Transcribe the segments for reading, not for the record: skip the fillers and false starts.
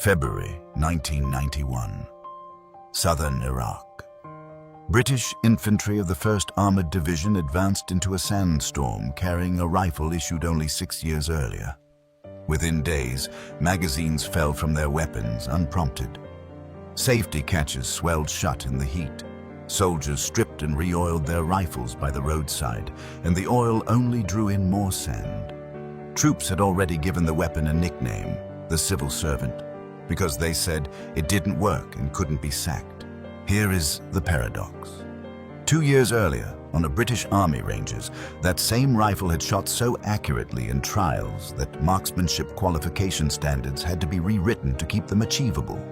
February 1991. Southern Iraq. British infantry of the 1st Armored Division advanced into a sandstorm carrying a rifle issued only 6 years earlier. Within days, magazines fell from their weapons unprompted. Safety catches swelled shut in the heat. Soldiers stripped and re-oiled their rifles by the roadside, and the oil only drew in more sand. Troops had already given the weapon a nickname, the civil servant, because they said it didn't work and couldn't be sacked. Here is the paradox. 2 years earlier, on a British Army ranges, that same rifle had shot so accurately in trials that marksmanship qualification standards had to be rewritten to keep them achievable.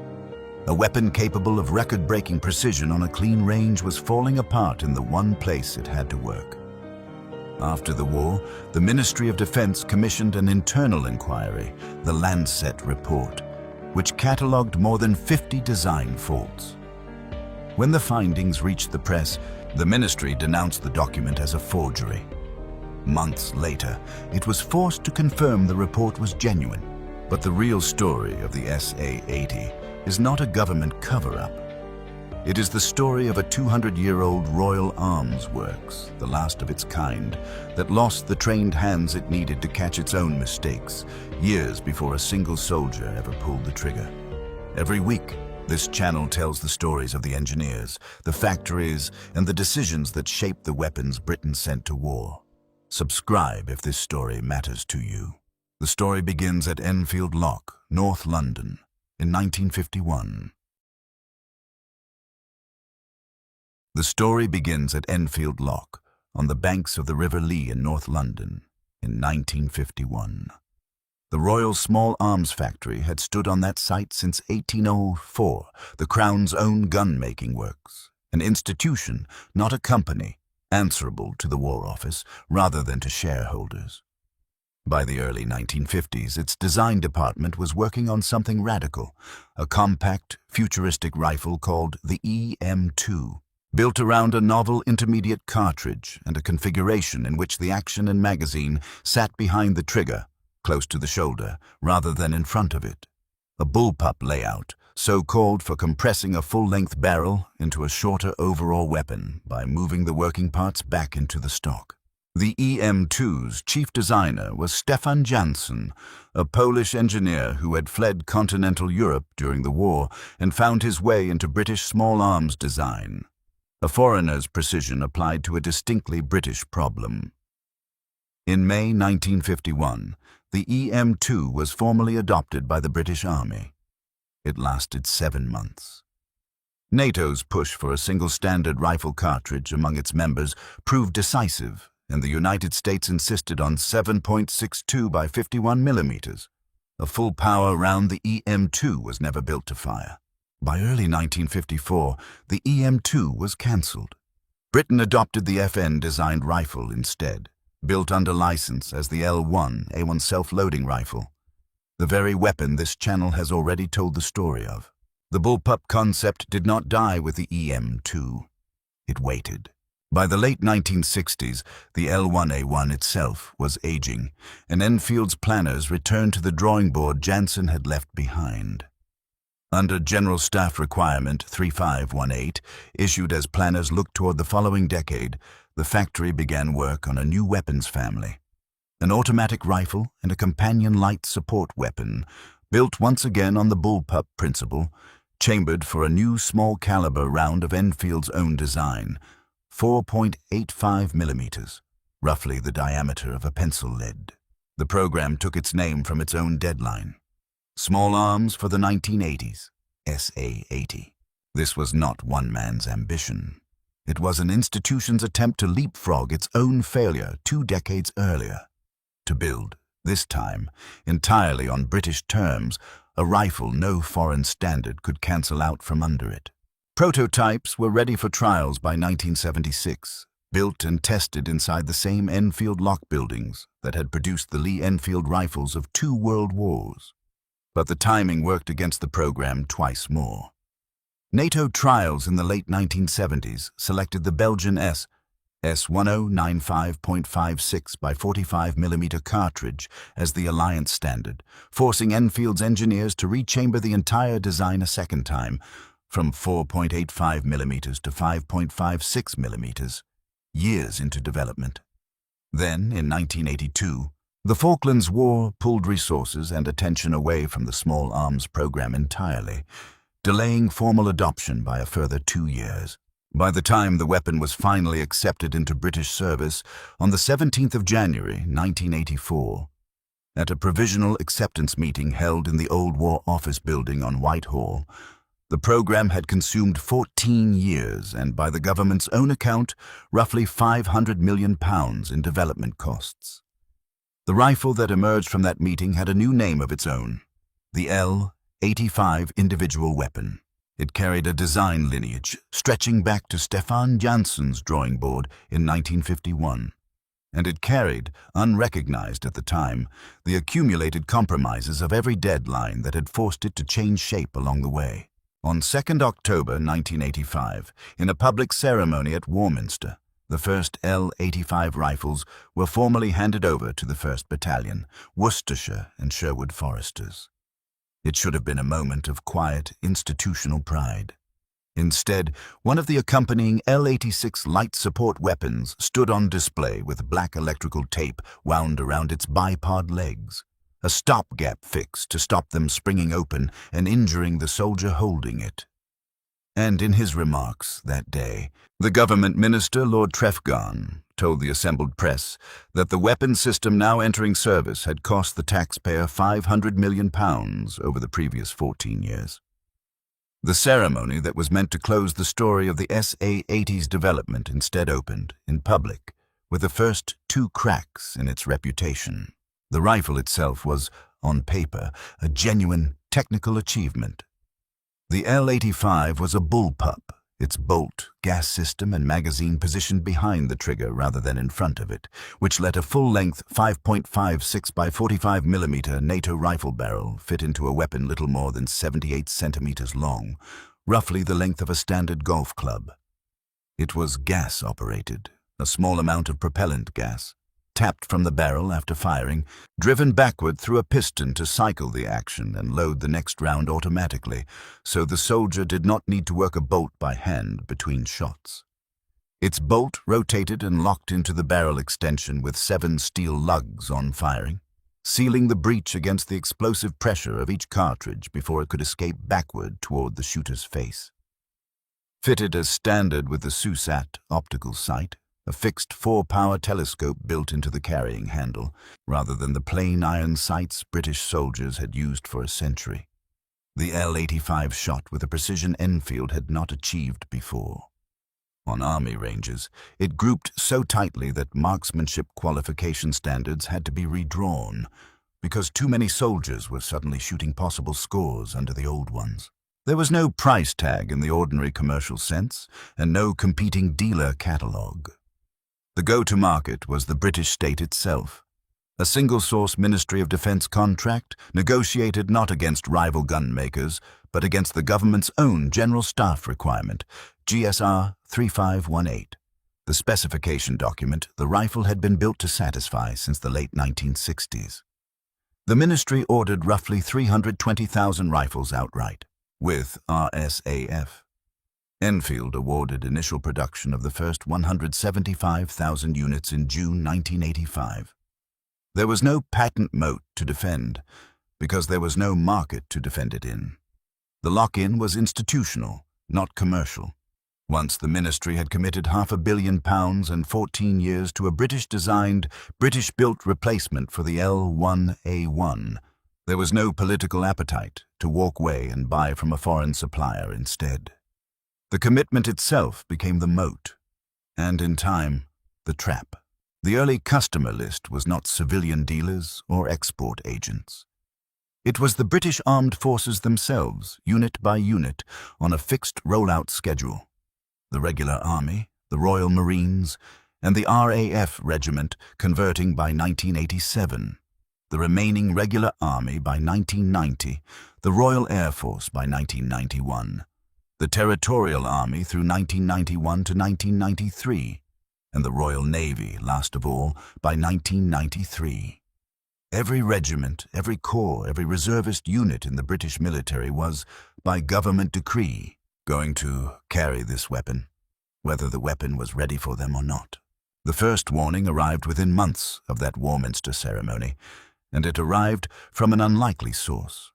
A weapon capable of record-breaking precision on a clean range was falling apart in the one place it had to work. After the war, the Ministry of Defense commissioned an internal inquiry, the Lancet Report, which catalogued more than 50 design faults. When the findings reached the press, the ministry denounced the document as a forgery. Months later, it was forced to confirm the report was genuine. But the real story of the SA80 is not a government cover-up. It is the story of a 200-year-old Royal Arms Works, the last of its kind, that lost the trained hands it needed to catch its own mistakes, years before a single soldier ever pulled the trigger. Every week, this channel tells the stories of the engineers, the factories, and the decisions that shaped the weapons Britain sent to war. Subscribe if this story matters to you. The story begins at Enfield Lock, North London, in 1951. The story begins at Enfield Lock, on the banks of the River Lee in North London, in 1951. The Royal Small Arms Factory had stood on that site since 1804, the Crown's own gun-making works, an institution, not a company, answerable to the War Office rather than to shareholders. By the early 1950s, its design department was working on something radical, a compact, futuristic rifle called the EM2, built around a novel intermediate cartridge and a configuration in which the action and magazine sat behind the trigger, close to the shoulder, rather than in front of it. A bullpup layout, so called for compressing a full-length barrel into a shorter overall weapon by moving the working parts back into the stock. The EM2's chief designer was Stefan Jansen, a Polish engineer who had fled continental Europe during the war and found his way into British small arms design. A foreigner's precision applied to a distinctly British problem. In May 1951, the EM2 was formally adopted by the British Army. It lasted 7 months. NATO's push for a single standard rifle cartridge among its members proved decisive, and the United States insisted on 7.62 by 51 millimeters. A full-power round, the EM2 was never built to fire. By early 1954, the EM2 was cancelled. Britain adopted the FN-designed rifle instead, built under license as the L1 A1 self-loading rifle, the very weapon this channel has already told the story of. The bullpup concept did not die with the EM2. It waited. By the late 1960s, the L1A1 itself was aging, and Enfield's planners returned to the drawing board Jansen had left behind. Under General Staff Requirement 3518, issued as planners looked toward the following decade, the factory began work on a new weapons family. An automatic rifle and a companion light support weapon, built once again on the bullpup principle, chambered for a new small-caliber round of Enfield's own design, 4.85 millimeters, roughly the diameter of a pencil lead. The program took its name from its own deadline. Small Arms for the 1980s, SA80. This was not one man's ambition. It was an institution's attempt to leapfrog its own failure 2 decades earlier. To build, this time, entirely on British terms, a rifle no foreign standard could cancel out from under it. Prototypes were ready for trials by 1976, built and tested inside the same Enfield Lock buildings that had produced the Lee-Enfield rifles of 2 world wars. But the timing worked against the program twice more. NATO trials in the late 1970s selected the Belgian S1095.56 by 45mm cartridge as the Alliance standard, forcing Enfield's engineers to rechamber the entire design a second time, from 4.85mm to 5.56mm, years into development. Then, in 1982, the Falklands War pulled resources and attention away from the small arms program entirely, delaying formal adoption by a further 2 years. By the time the weapon was finally accepted into British service on the 17th of January, 1984, at a provisional acceptance meeting held in the Old War Office building on Whitehall, the program had consumed 14 years and, by the government's own account, roughly £500 million in development costs. The rifle that emerged from that meeting had a new name of its own, the SA80 individual weapon. It carried a design lineage stretching back to Stefan Jansson's drawing board in 1951. And it carried, unrecognized at the time, the accumulated compromises of every deadline that had forced it to change shape along the way. On 2nd October 1985, in a public ceremony at Warminster, the first L85 rifles were formally handed over to the 1st Battalion, Worcestershire and Sherwood Foresters. It should have been a moment of quiet, institutional pride. Instead, one of the accompanying L86 light support weapons stood on display with black electrical tape wound around its bipod legs, a stopgap fix to stop them springing open and injuring the soldier holding it. And in his remarks that day, the government minister, Lord Trefgarne, told the assembled press that the weapon system now entering service had cost the taxpayer £500 million over the previous 14 years. The ceremony that was meant to close the story of the SA80's development instead opened, in public, with the first 2 cracks in its reputation. The rifle itself was, on paper, a genuine technical achievement. The L85 was a bullpup, its bolt, gas system and magazine positioned behind the trigger rather than in front of it, which let a full-length 5.56 by 45mm NATO rifle barrel fit into a weapon little more than 78 centimeters long, roughly the length of a standard golf club. It was gas-operated, a small amount of propellant gas, tapped from the barrel after firing, driven backward through a piston to cycle the action and load the next round automatically, so the soldier did not need to work a bolt by hand between shots. Its bolt rotated and locked into the barrel extension with 7 steel lugs on firing, sealing the breech against the explosive pressure of each cartridge before it could escape backward toward the shooter's face. Fitted as standard with the SUSAT optical sight, a fixed 4-power telescope built into the carrying handle, rather than the plain iron sights British soldiers had used for a century. The L85 shot with a precision Enfield had not achieved before. On army ranges, it grouped so tightly that marksmanship qualification standards had to be redrawn, because too many soldiers were suddenly shooting possible scores under the old ones. There was no price tag in the ordinary commercial sense, and no competing dealer catalogue. The go-to-market was the British state itself, a single-source Ministry of Defence contract negotiated not against rival gunmakers, but against the government's own General Staff requirement, GSR 3518, the specification document the rifle had been built to satisfy since the late 1960s. The ministry ordered roughly 320,000 rifles outright, with RSAF. Enfield awarded initial production of the first 175,000 units in June 1985. There was no patent moat to defend, because there was no market to defend it in. The lock-in was institutional, not commercial. Once the ministry had committed £500 million and 14 years to a British-designed, British-built replacement for the L1A1, there was no political appetite to walk away and buy from a foreign supplier instead. The commitment itself became the moat, and in time, the trap. The early customer list was not civilian dealers or export agents. It was the British Armed Forces themselves, unit by unit, on a fixed rollout schedule. The regular army, the Royal Marines, and the RAF regiment converting by 1987, the remaining regular army by 1990, the Royal Air Force by 1991, the Territorial Army through 1991 to 1993, and the Royal Navy, last of all, by 1993. Every regiment, every corps, every reservist unit in the British military was, by government decree, going to carry this weapon, whether the weapon was ready for them or not. The first warning arrived within months of that Warminster ceremony, and it arrived from an unlikely source.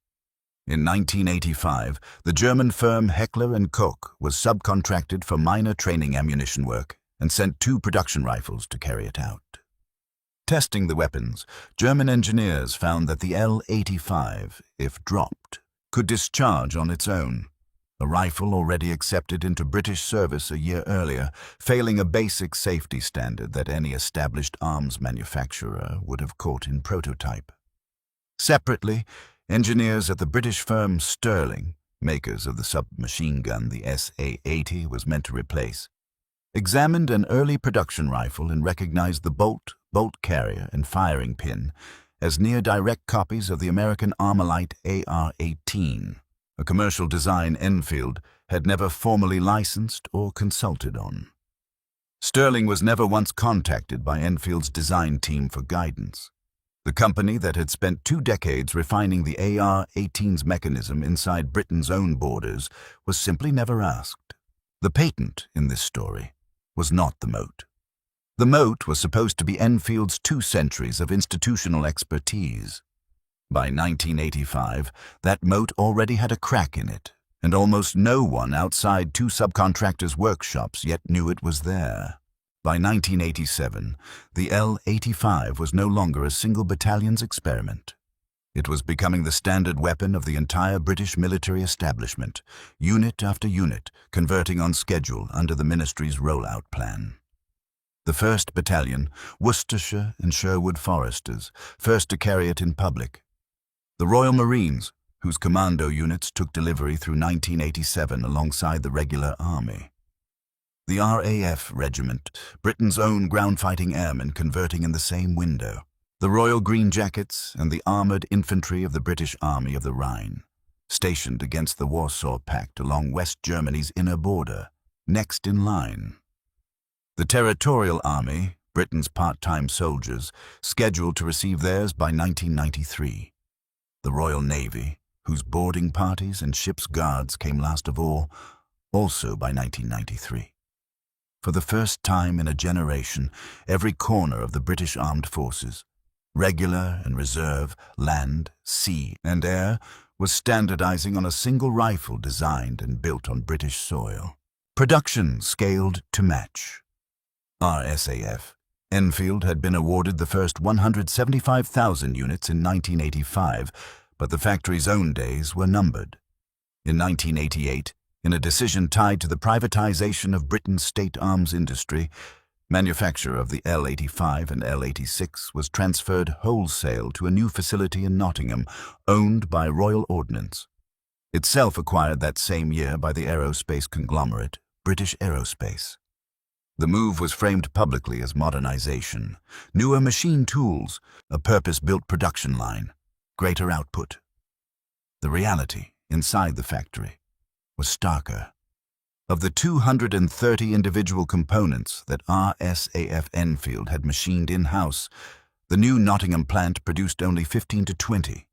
In 1985, the German firm Heckler Koch was subcontracted for minor training ammunition work and sent 2 production rifles to carry it out. Testing the weapons, German engineers found that the SA80, if dropped, could discharge on its own, a rifle already accepted into British service a year earlier, failing a basic safety standard that any established arms manufacturer would have caught in prototype. Separately, engineers at the British firm Sterling, makers of the submachine gun the SA80 was meant to replace, examined an early production rifle and recognized the bolt carrier, and firing pin as near-direct copies of the American Armalite AR-18, a commercial design Enfield had never formally licensed or consulted on. Sterling was never once contacted by Enfield's design team for guidance. The company that had spent 2 decades refining the AR-18's mechanism inside Britain's own borders was simply never asked. The patent in this story was not the moat. The moat was supposed to be Enfield's 2 centuries of institutional expertise. By 1985, that moat already had a crack in it, and almost no one outside 2 subcontractors' workshops yet knew it was there. By 1987, the L85 was no longer a single battalion's experiment. It was becoming the standard weapon of the entire British military establishment, unit after unit, converting on schedule under the ministry's rollout plan. The 1st Battalion, Worcestershire and Sherwood Foresters, first to carry it in public. The Royal Marines, whose commando units took delivery through 1987 alongside the regular army. The RAF Regiment, Britain's own ground-fighting airmen converting in the same window. The Royal Green Jackets and the armoured infantry of the British Army of the Rhine, stationed against the Warsaw Pact along West Germany's inner border, next in line. The Territorial Army, Britain's part-time soldiers, scheduled to receive theirs by 1993. The Royal Navy, whose boarding parties and ship's guards came last of all, also by 1993. For the first time in a generation, every corner of the British Armed Forces, regular and reserve, land, sea, and air, was standardizing on a single rifle designed and built on British soil. Production scaled to match. RSAF. Enfield had been awarded the first 175,000 units in 1985, but the factory's own days were numbered. In 1988, in a decision tied to the privatization of Britain's state arms industry, manufacture of the L85 and L86 was transferred wholesale to a new facility in Nottingham, owned by Royal Ordnance. Itself acquired that same year by the aerospace conglomerate, British Aerospace. The move was framed publicly as modernization, newer machine tools, a purpose-built production line, greater output. The reality, inside the factory, was starker. Of the 230 individual components that RSAF Enfield had machined in-house, the new Nottingham plant produced only 15 to 20.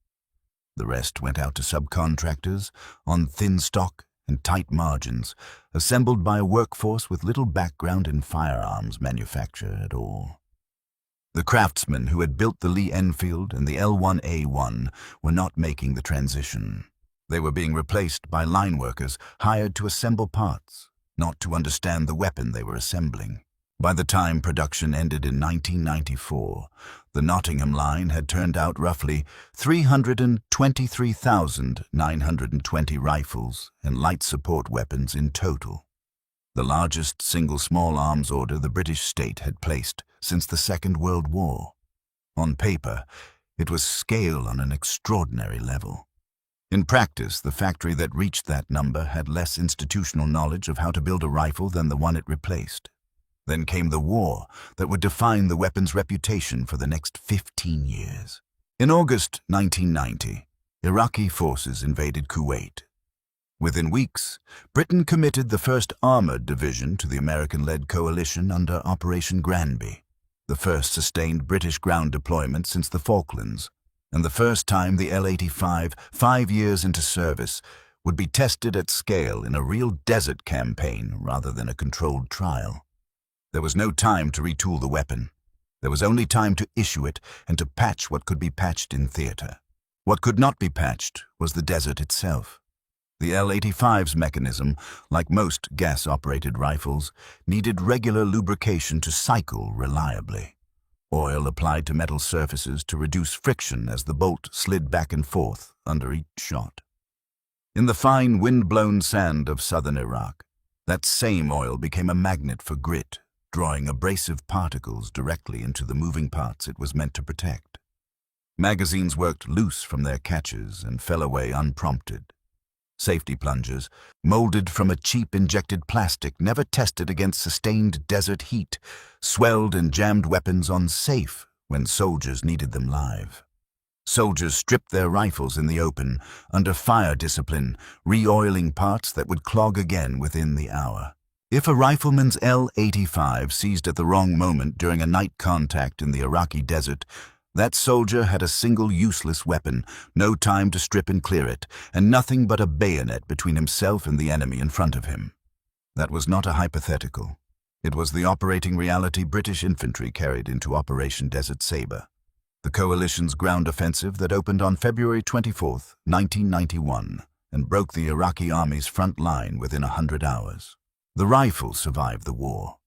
The rest went out to subcontractors on thin stock and tight margins, assembled by a workforce with little background in firearms manufacture at all. The craftsmen who had built the Lee Enfield and the L1A1 were not making the transition. They were being replaced by line workers hired to assemble parts, not to understand the weapon they were assembling. By the time production ended in 1994, the Nottingham line had turned out roughly 323,920 rifles and light support weapons in total, the largest single small arms order the British state had placed since the Second World War. On paper, it was scale on an extraordinary level. In practice, the factory that reached that number had less institutional knowledge of how to build a rifle than the one it replaced. Then came the war that would define the weapon's reputation for the next 15 years. In August 1990, Iraqi forces invaded Kuwait. Within weeks, Britain committed the first armored division to the American-led coalition under Operation Granby, the first sustained British ground deployment since the Falklands, and the first time the L-85, 5 years into service, would be tested at scale in a real desert campaign rather than a controlled trial. There was no time to retool the weapon. There was only time to issue it and to patch what could be patched in theater. What could not be patched was the desert itself. The L-85's mechanism, like most gas-operated rifles, needed regular lubrication to cycle reliably. Oil applied to metal surfaces to reduce friction as the bolt slid back and forth under each shot. In the fine, wind-blown sand of southern Iraq, that same oil became a magnet for grit, drawing abrasive particles directly into the moving parts it was meant to protect. Magazines worked loose from their catches and fell away unprompted. Safety plungers, molded from a cheap injected plastic never tested against sustained desert heat, swelled and jammed weapons unsafe when soldiers needed them live. Soldiers stripped their rifles in the open, under fire discipline, re-oiling parts that would clog again within the hour. If a rifleman's L-85 seized at the wrong moment during a night contact in the Iraqi desert, that soldier had a single useless weapon, no time to strip and clear it, and nothing but a bayonet between himself and the enemy in front of him. That was not a hypothetical. It was the operating reality British infantry carried into Operation Desert Sabre, the coalition's ground offensive that opened on February 24, 1991, and broke the Iraqi army's front line within 100 hours. The rifle survived the war.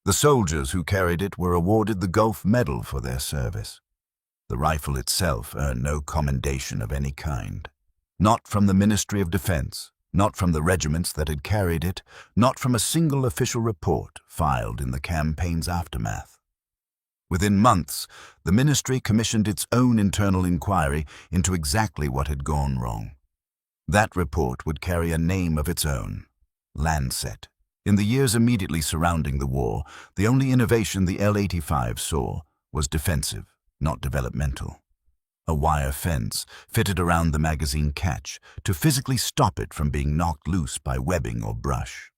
The soldiers who carried it were awarded the Gulf Medal for their service. The rifle itself earned no commendation of any kind. Not from the Ministry of Defense, not from the regiments that had carried it, not from a single official report filed in the campaign's aftermath. Within months, the ministry commissioned its own internal inquiry into exactly what had gone wrong. That report would carry a name of its own: Lancet. In the years immediately surrounding the war, the only innovation the L-85 saw was defensive, not developmental. A wire fence fitted around the magazine catch to physically stop it from being knocked loose by webbing or brush.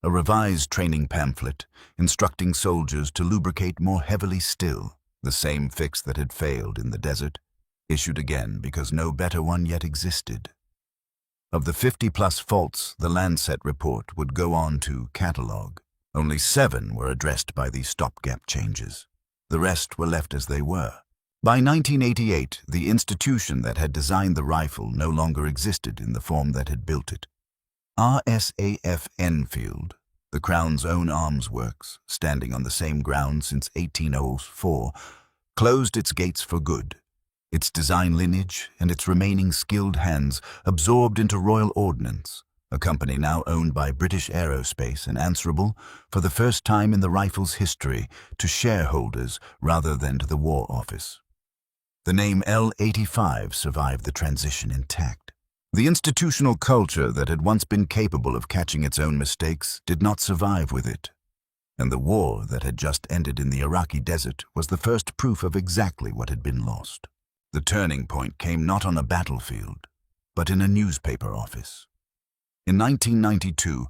A revised training pamphlet instructing soldiers to lubricate more heavily still, the same fix that had failed in the desert, issued again because no better one yet existed. Of the 50-plus faults the Lancet report would go on to catalogue, only 7 were addressed by these stopgap changes. The rest were left as they were. By 1988, the institution that had designed the rifle no longer existed in the form that had built it. RSAF Enfield, the Crown's own arms works, standing on the same ground since 1804, closed its gates for good. Its design lineage and its remaining skilled hands absorbed into Royal Ordnance, a company now owned by British Aerospace and answerable, for the first time in the rifle's history, to shareholders rather than to the War Office. The name L-85 survived the transition intact. The institutional culture that had once been capable of catching its own mistakes did not survive with it. And the war that had just ended in the Iraqi desert was the first proof of exactly what had been lost. The turning point came not on a battlefield, but in a newspaper office. In 1992,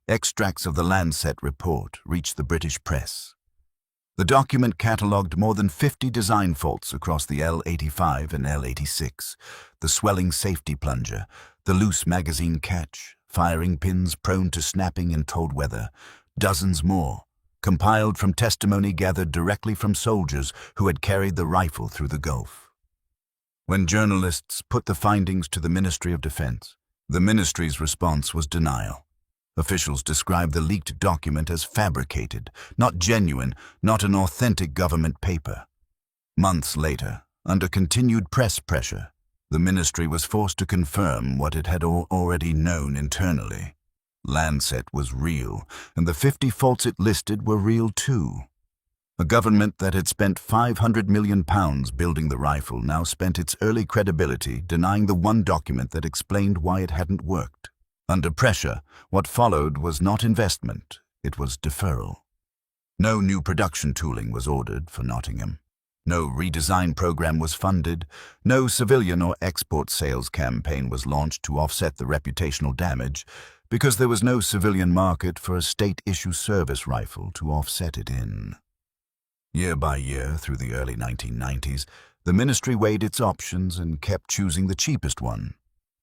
extracts of the Lancet report reached the British press. The document catalogued more than 50 design faults across the L-85 and L-86, the swelling safety plunger, the loose magazine catch, firing pins prone to snapping in cold weather, dozens more, compiled from testimony gathered directly from soldiers who had carried the rifle through the Gulf. When journalists put the findings to the Ministry of Defense, the ministry's response was denial. Officials described the leaked document as fabricated, not genuine, not an authentic government paper. Months later, under continued press pressure, the ministry was forced to confirm what it had already known internally. Lancet was real, and the 50 faults it listed were real too. A government that had spent £500 million building the rifle now spent its early credibility denying the one document that explained why it hadn't worked. Under pressure, what followed was not investment, it was deferral. No new production tooling was ordered for Nottingham. No redesign program was funded, no civilian or export sales campaign was launched to offset the reputational damage, because there was no civilian market for a state-issue service rifle to offset it in. Year by year, through the early 1990s, the ministry weighed its options and kept choosing the cheapest one.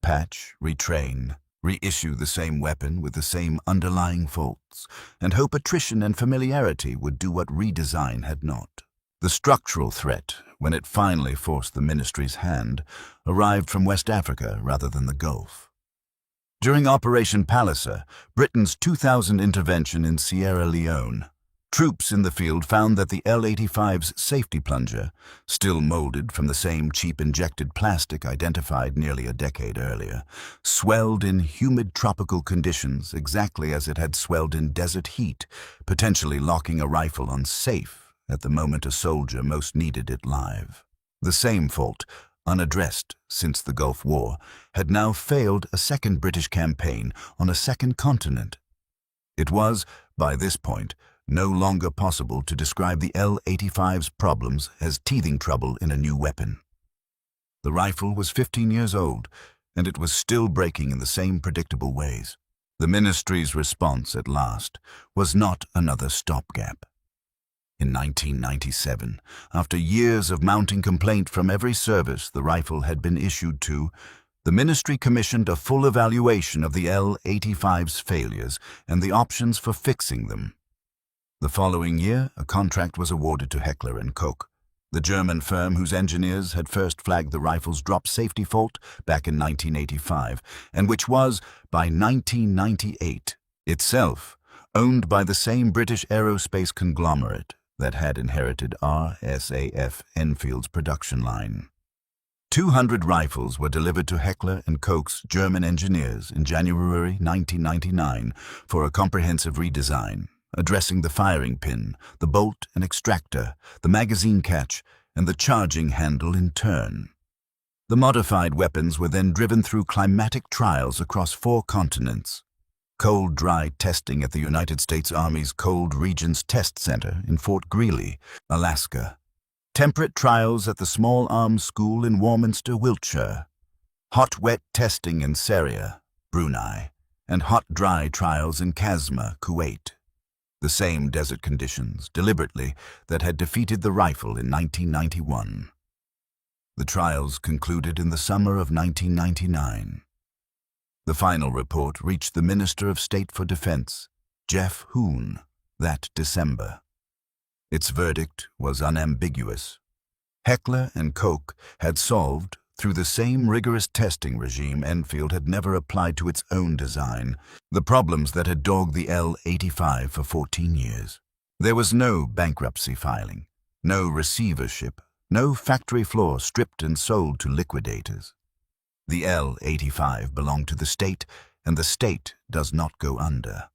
Patch, retrain, reissue the same weapon with the same underlying faults, and hope attrition and familiarity would do what redesign had not. The structural threat, when it finally forced the ministry's hand, arrived from West Africa rather than the Gulf. During Operation Palliser, Britain's 2000 intervention in Sierra Leone, troops in the field found that the L-85's safety plunger, still molded from the same cheap injected plastic identified nearly a decade earlier, swelled in humid tropical conditions exactly as it had swelled in desert heat, potentially locking a rifle unsafe at the moment a soldier most needed it live. The same fault, unaddressed since the Gulf War, had now failed a second British campaign on a second continent. It was, by this point, no longer possible to describe the L-85's problems as teething trouble in a new weapon. The rifle was 15 years old, and it was still breaking in the same predictable ways. The ministry's response, at last, was not another stopgap. In 1997, after years of mounting complaint from every service the rifle had been issued to, the ministry commissioned a full evaluation of the L-85's failures and the options for fixing them. The following year, a contract was awarded to Heckler Koch, the German firm whose engineers had first flagged the rifle's drop safety fault back in 1985, and which was, by 1998, itself owned by the same British aerospace conglomerate that had inherited RSAF Enfield's production line. 200 rifles were delivered to Heckler Koch's German engineers in January 1999 for a comprehensive redesign, addressing the firing pin, the bolt and extractor, the magazine catch, and the charging handle in turn. The modified weapons were then driven through climatic trials across 4 continents. Cold-dry testing at the United States Army's Cold Regions Test Center in Fort Greely, Alaska. Temperate trials at the Small Arms School in Warminster, Wiltshire. Hot-wet testing in Syria, Brunei, and hot-dry trials in Kazma, Kuwait. The same desert conditions, deliberately, that had defeated the rifle in 1991. The trials concluded in the summer of 1999. The final report reached the Minister of State for Defense, Jeff Hoon, that December. Its verdict was unambiguous. Heckler Koch had solved, through the same rigorous testing regime Enfield had never applied to its own design, the problems that had dogged the L-85 for 14 years. There was no bankruptcy filing, no receivership, no factory floor stripped and sold to liquidators. The L-85 belonged to the state, and the state does not go under.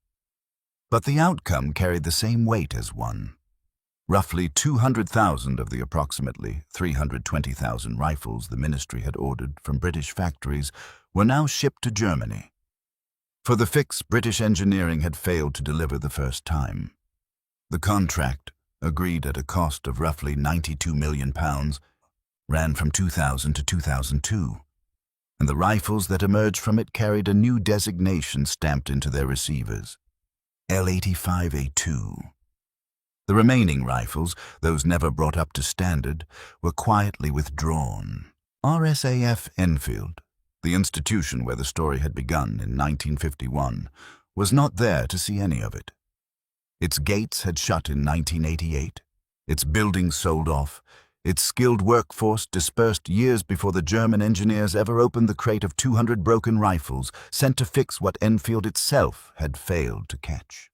But the outcome carried the same weight as one. Roughly 200,000 of the approximately 320,000 rifles the ministry had ordered from British factories were now shipped to Germany. For the fix, British engineering had failed to deliver the first time. The contract, agreed at a cost of roughly £92 million, ran from 2000 to 2002. And the rifles that emerged from it carried a new designation stamped into their receivers, L85A2. The remaining rifles, those never brought up to standard, were quietly withdrawn. RSAF Enfield, the institution where the story had begun in 1951, was not there to see any of it. Its gates had shut in 1988, its buildings sold off, its skilled workforce dispersed years before the German engineers ever opened the crate of 200 broken rifles sent to fix what Enfield itself had failed to catch.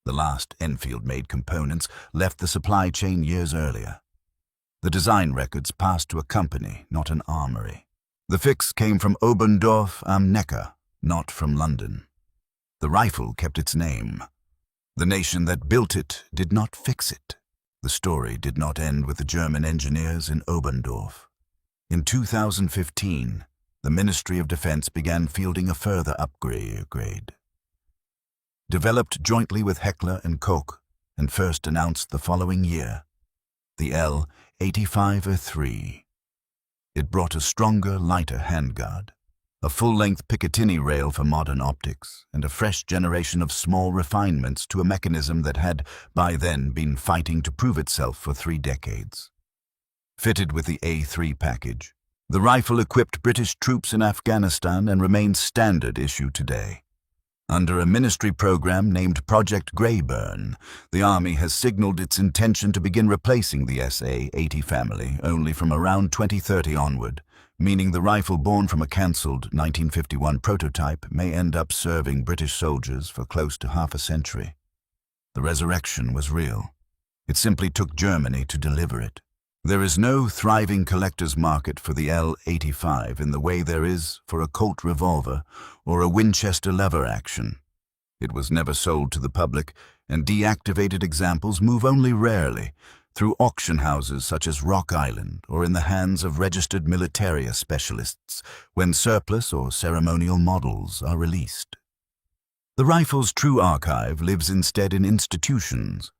The last Enfield-made components left the supply chain years earlier. The design records passed to a company, not an armory. The fix came from Oberndorf am Neckar, not from London. The rifle kept its name. The nation that built it did not fix it. The story did not end with the German engineers in Oberndorf. In 2015, the Ministry of Defense began fielding a further upgrade. Developed jointly with Heckler Koch and first announced the following year, the L85-3. It brought a stronger, lighter handguard, a full-length Picatinny rail for modern optics, and a fresh generation of small refinements to a mechanism that had, by then, been fighting to prove itself for 3 decades. Fitted with the A3 package, the rifle equipped British troops in Afghanistan and remains standard issue today. Under a ministry program named Project Greyburn, the Army has signaled its intention to begin replacing the SA80 family only from around 2030 onward, meaning the rifle born from a cancelled 1951 prototype may end up serving British soldiers for close to half a century. The resurrection was real. It simply took Germany to deliver it. There is no thriving collector's market for the L85 in the way there is for a Colt revolver or a Winchester lever action. It was never sold to the public, and deactivated examples move only rarely through auction houses such as Rock Island or in the hands of registered militaria specialists when surplus or ceremonial models are released. The rifle's true archive lives instead in institutions.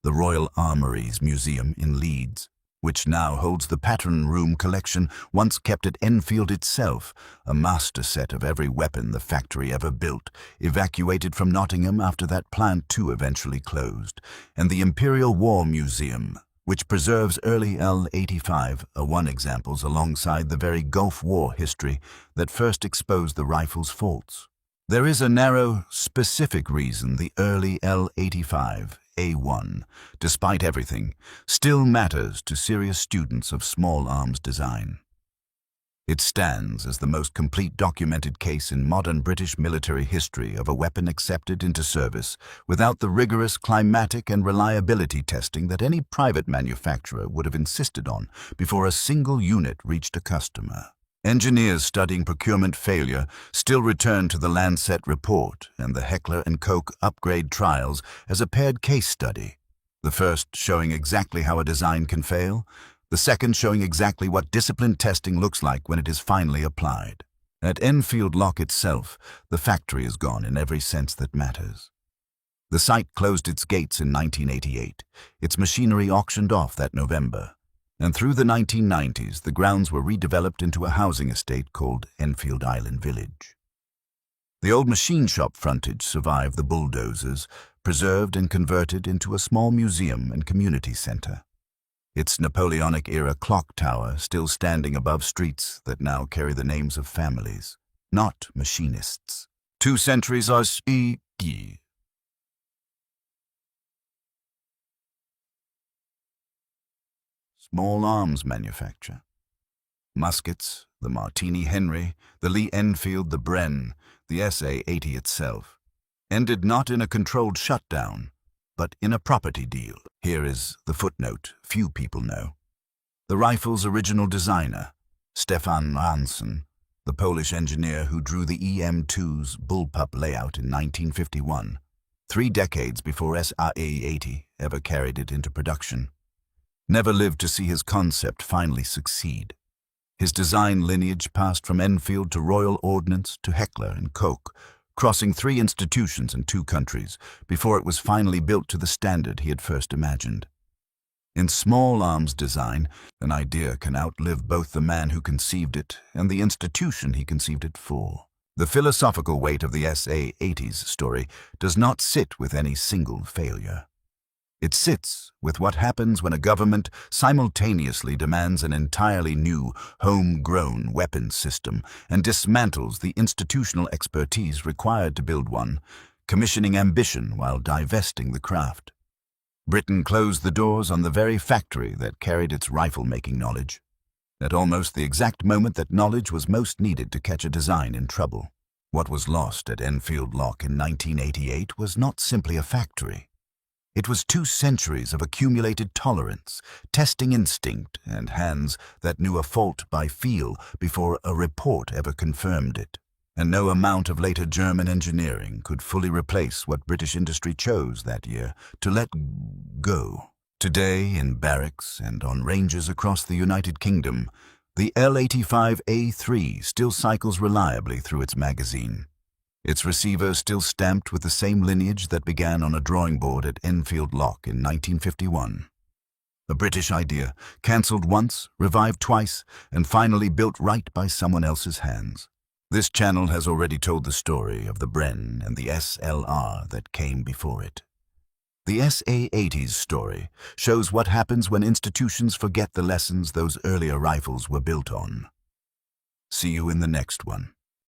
The Royal Armouries Museum in Leeds, which now holds the Pattern Room collection once kept at Enfield itself, a master set of every weapon the factory ever built, evacuated from Nottingham after that plant too eventually closed, and the Imperial War Museum, which preserves early L85-1 examples alongside the very Gulf War history that first exposed the rifle's faults. There is a narrow, specific reason the early L85-A1, despite everything, still matters to serious students of small arms design. It stands as the most complete documented case in modern British military history of a weapon accepted into service without the rigorous climatic and reliability testing that any private manufacturer would have insisted on before a single unit reached a customer. Engineers studying procurement failure still return to the Lancet report and the Heckler Koch upgrade trials as a paired case study, the first showing exactly how a design can fail, the second showing exactly what disciplined testing looks like when it is finally applied. At Enfield Lock itself, the factory is gone in every sense that matters. The site closed its gates in 1988, its machinery auctioned off that November, and through the 1990s, the grounds were redeveloped into a housing estate called Enfield Island Village. The old machine shop frontage survived the bulldozers, preserved and converted into a small museum and community center. Its Napoleonic-era clock tower still standing above streets that now carry the names of families, not machinists. 2 centuries SA80. Small arms manufacture. Muskets, the Martini Henry, the Lee Enfield, the Bren, the SA80 itself, ended not in a controlled shutdown, but in a property deal. Here is the footnote few people know. The rifle's original designer, Stefan Hansen, the Polish engineer who drew the EM2's bullpup layout in 1951, 3 decades before SA80 ever carried it into production, never lived to see his concept finally succeed. His design lineage passed from Enfield to Royal Ordnance to Heckler Koch, crossing 3 institutions in 2 countries before it was finally built to the standard he had first imagined. In small arms design, an idea can outlive both the man who conceived it and the institution he conceived it for. The philosophical weight of the SA80's story does not sit with any single failure. It sits with what happens when a government simultaneously demands an entirely new, homegrown weapons system and dismantles the institutional expertise required to build one, commissioning ambition while divesting the craft. Britain closed the doors on the very factory that carried its rifle-making knowledge, at almost the exact moment that knowledge was most needed to catch a design in trouble. What was lost at Enfield Lock in 1988 was not simply a factory. It was 2 centuries of accumulated tolerance, testing instinct, and hands that knew a fault by feel before a report ever confirmed it. And no amount of later German engineering could fully replace what British industry chose that year to let go. Today, in barracks and on ranges across the United Kingdom, the L85A3 still cycles reliably through its magazine. Its receiver still stamped with the same lineage that began on a drawing board at Enfield Lock in 1951. A British idea, cancelled once, revived twice, and finally built right by someone else's hands. This channel has already told the story of the Bren and the SLR that came before it. The SA80's story shows what happens when institutions forget the lessons those earlier rifles were built on. See you in the next one.